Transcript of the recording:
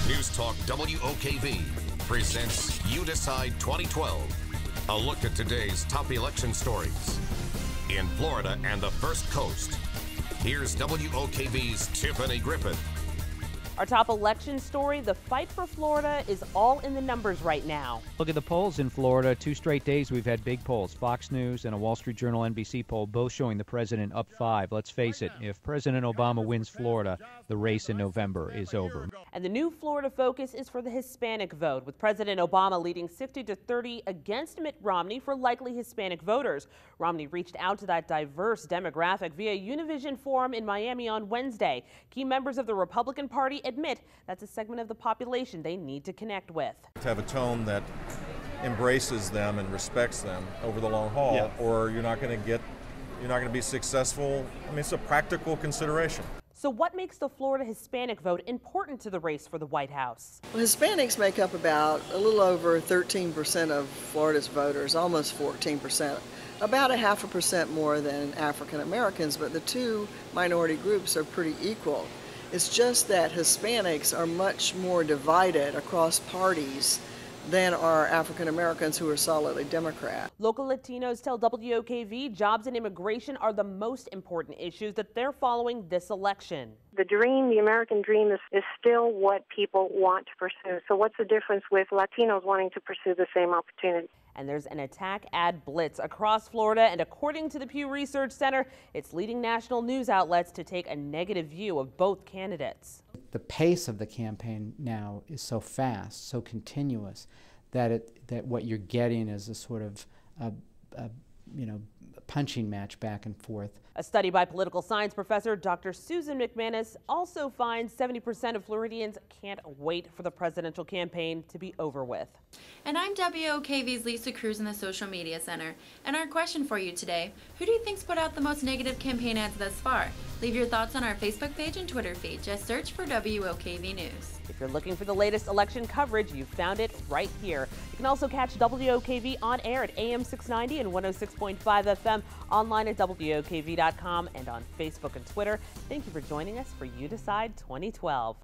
News Talk WOKV presents You Decide 2012. A look at today's top election stories in Florida and the First Coast. Here's WOKV's Tiffany Griffith. Our top election story, the fight for Florida is all in the numbers right now. Look at the polls in Florida. 2 straight days we've had big polls. Fox News and a Wall Street Journal NBC poll both showing the president up 5. Let's face it, if President Obama wins Florida, the race in November is over. And the new Florida focus is for the Hispanic vote, with President Obama leading 60-30 against Mitt Romney for likely Hispanic voters. Romney reached out to that diverse demographic via Univision Forum in Miami on Wednesday. Key members of the Republican Party admit that's a segment of the population they need to connect with. To have a tone that embraces them and respects them over the long haul, or you're not going to be successful. I mean, it's a practical consideration. So what makes the Florida Hispanic vote important to the race for the White House? Well, Hispanics make up about a little over 13% of Florida's voters, almost 14%, about 0.5% more than African Americans, but the two minority groups are pretty equal. It's just that Hispanics are much more divided across parties than are African Americans who are solidly Democrat. Local Latinos tell WOKV jobs and immigration are the most important issues that they're following this election. The dream, the American dream, is still what people want to pursue. So what's the difference with Latinos wanting to pursue the same opportunity? And there's an attack ad blitz across Florida, and according to the Pew Research Center, it's leading national news outlets to take a negative view of both candidates. The pace of the campaign now is so fast, so continuous, that what you're getting is a sort of punching match back and forth. A study by political science professor Dr. Susan McManus also finds 70% of Floridians can't wait for the presidential campaign to be over with. And I'm WOKV's Lisa Cruz in the Social Media Center. And our question for you today, who do you think's put out the most negative campaign ads thus far? Leave your thoughts on our Facebook page and Twitter feed. Just search for WOKV News. If you're looking for the latest election coverage, you've found it right here. You can also catch WOKV on air at AM 690 and 106.5 FM, online at WOKV.com and on Facebook and Twitter. Thank you for joining us for You Decide 2012.